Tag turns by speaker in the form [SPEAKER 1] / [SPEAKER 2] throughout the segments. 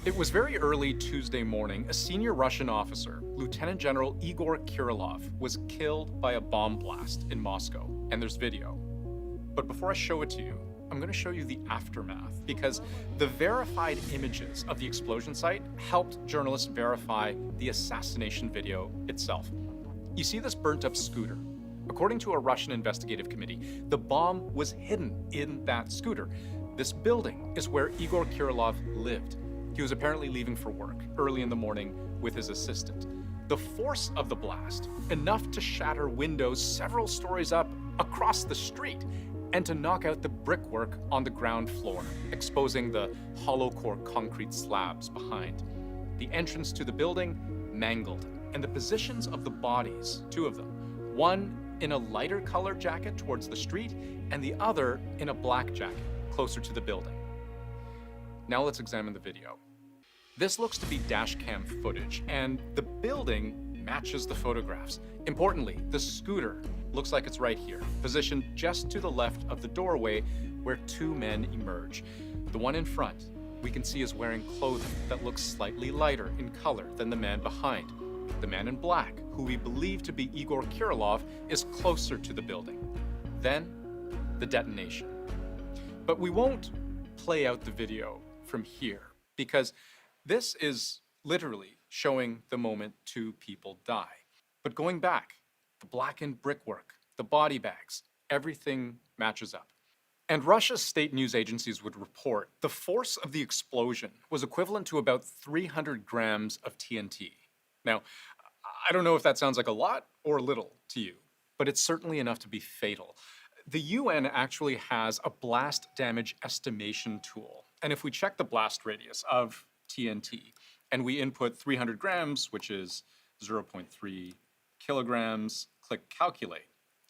[SPEAKER 1] It was very early Tuesday morning. A senior Russian officer, Lieutenant General Igor Kirillov, was killed by a bomb blast in Moscow, and there's video. But before I show it to you, I'm going to show you the aftermath, because the verified images of the explosion site helped journalists verify the assassination video itself. You see this burnt-up scooter? According to a Russian investigative committee, the bomb was hidden in that scooter. This building is where Igor Kirillov lived. He was apparently leaving for work early in the morning with his assistant. The force of the blast, enough to shatter windows several stories up across the street and to knock out the brickwork on the ground floor, exposing the hollow core concrete slabs behind. The entrance to the building mangled, and the positions of the bodies, two of them, one in a lighter colored jacket towards the street and the other in a black jacket closer to the building. Now let's examine the video. This looks to be dash cam footage, and the building matches the photographs. Importantly, the scooter looks like it's right here, positioned just to the left of the doorway where two men emerge. The one in front, we can see, is wearing clothing that looks slightly lighter in color than the man behind. The man in black, who we believe to be Igor Kirillov, is closer to the building. Then, the detonation. But we won't play out the video from here, because this is literally showing the moment two people die. But going back, the blackened brickwork, the body bags, everything matches up. And Russia's state news agencies would report the force of the explosion was equivalent to about 300 grams of TNT. Now, I don't know if that sounds like a lot or little to you, but it's certainly enough to be fatal. The UN actually has a blast damage estimation tool. And if we check the blast radius of TNT and we input 300 grams, which is 0.3 kilograms, click calculate,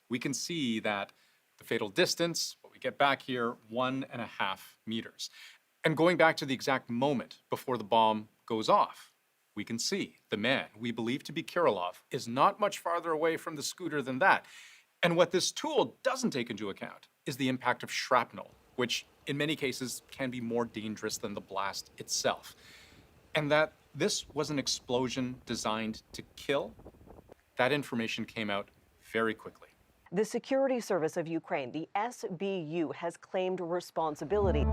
[SPEAKER 1] we can see that the fatal distance, what we get back here, 1.5 meters. And going back to the exact moment before the bomb goes off, we can see the man we believe to be Kirillov is not much farther away from the scooter than that. And what this tool doesn't take into account is the impact of shrapnel, which in many cases can be more dangerous than the blast itself. And that this was an explosion designed to kill, that information came out very quickly.
[SPEAKER 2] The Security Service of Ukraine, the SBU, has claimed responsibility.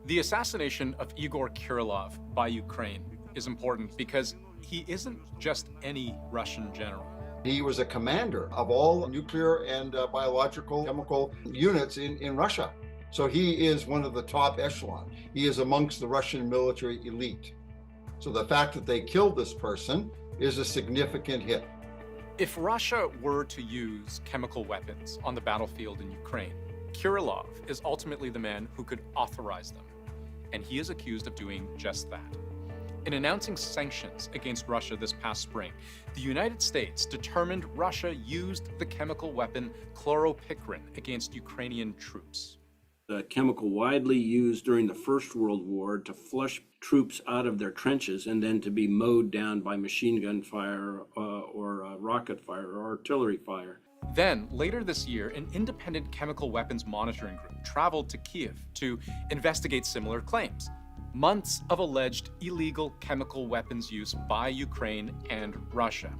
[SPEAKER 1] The assassination of Igor Kirillov by Ukraine is important because he isn't just any Russian general.
[SPEAKER 3] He was a commander of all nuclear and biological chemical units in Russia. So he is one of the top echelon. He is amongst the Russian military elite. So the fact that they killed this person is a significant hit.
[SPEAKER 1] If Russia were to use chemical weapons on the battlefield in Ukraine, Kirillov is ultimately the man who could authorize them. And he is accused of doing just that. In announcing sanctions against Russia this past spring, the United States determined Russia used the chemical weapon chloropicrin against Ukrainian troops.
[SPEAKER 4] A chemical widely used during the First World War to flush troops out of their trenches and then to be mowed down by machine gun fire or rocket fire or artillery fire.
[SPEAKER 1] Then, later this year, an independent chemical weapons monitoring group traveled to Kyiv to investigate similar claims. Months of alleged illegal chemical weapons use by Ukraine and Russia.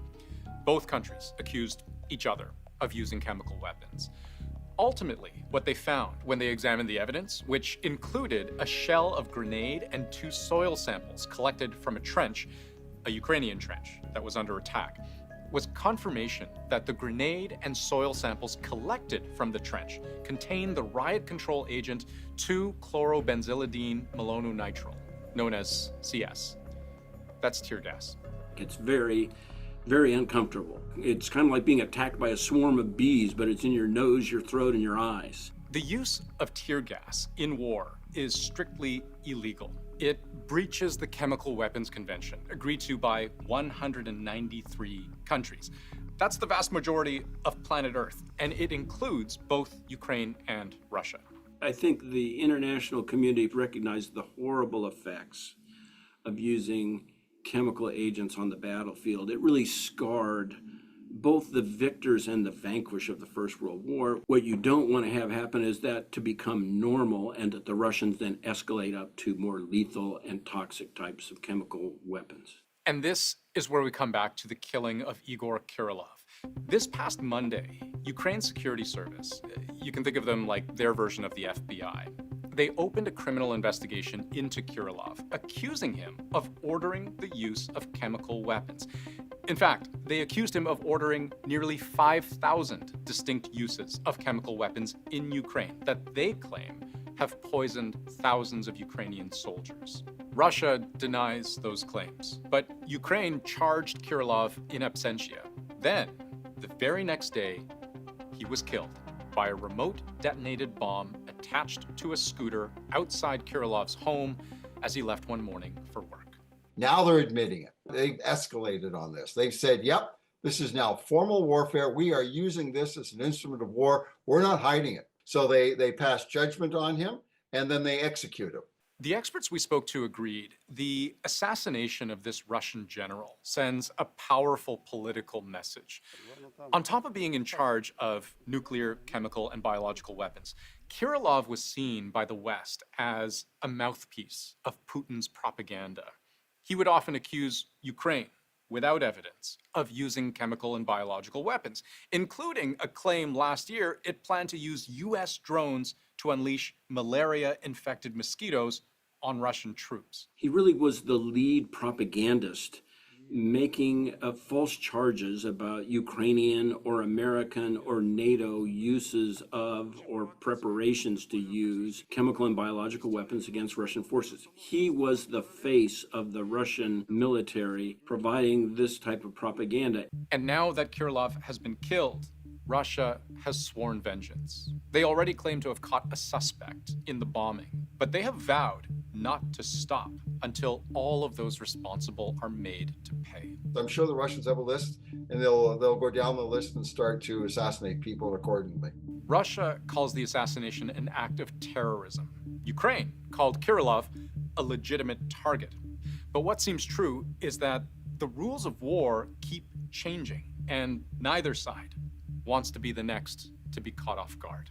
[SPEAKER 1] Both countries accused each other of using chemical weapons. Ultimately, what they found when they examined the evidence, which included a shell of grenade and 2 soil samples collected from a trench, a Ukrainian trench that was under attack, was confirmation that the grenade and soil samples collected from the trench contained the riot control agent 2-chlorobenzylidine malononitrile, known as CS. That's tear gas.
[SPEAKER 4] It's very, very uncomfortable. It's kind of like being attacked by a swarm of bees, but it's in your nose, your throat, and your eyes.
[SPEAKER 1] The use of tear gas in war is strictly illegal. It breaches the Chemical Weapons Convention, agreed to by 193 countries. That's the vast majority of planet Earth, and it includes both Ukraine and Russia.
[SPEAKER 4] I think the international community recognized the horrible effects of using chemical agents on the battlefield. It really scarred both the victors and the vanquished of the First World War. What you don't want to have happen is that to become normal and that the Russians then escalate up to more lethal and toxic types of chemical weapons.
[SPEAKER 1] And this is where we come back to the killing of Igor Kirillov. This past Monday, Ukraine's security service, you can think of them like their version of the FBI, they opened a criminal investigation into Kirillov, accusing him of ordering the use of chemical weapons. In fact, they accused him of ordering nearly 5,000 distinct uses of chemical weapons in Ukraine that they claim have poisoned thousands of Ukrainian soldiers. Russia denies those claims, but Ukraine charged Kirillov in absentia. Then, the very next day, he was killed by a remote detonated bomb attached to a scooter outside Kirillov's home as he left one morning for work.
[SPEAKER 3] Now they're admitting it. They've escalated on this. They've said, yep, this is now formal warfare. We are using this as an instrument of war. We're not hiding it. So they pass judgment on him, and then they execute him.
[SPEAKER 1] The experts we spoke to agreed the assassination of this Russian general sends a powerful political message. On top of being in charge of nuclear, chemical, and biological weapons, Kirillov was seen by the West as a mouthpiece of Putin's propaganda. He would often accuse Ukraine, without evidence, of using chemical and biological weapons, including a claim last year it planned to use US drones to unleash malaria-infected mosquitoes on Russian troops.
[SPEAKER 4] He really was the lead propagandist, making false charges about Ukrainian or American or NATO uses of or preparations to use chemical and biological weapons against Russian forces. He was the face of the Russian military providing this type of propaganda.
[SPEAKER 1] And now that Kirillov has been killed, Russia has sworn vengeance. They already claim to have caught a suspect in the bombing, but they have vowed not to stop until all of those responsible are made to pay.
[SPEAKER 3] I'm sure the Russians have a list, and they'll go down the list and start to assassinate people accordingly.
[SPEAKER 1] Russia calls the assassination an act of terrorism. Ukraine called Kirillov a legitimate target. But what seems true is that the rules of war keep changing, and neither side wants to be the next to be caught off guard.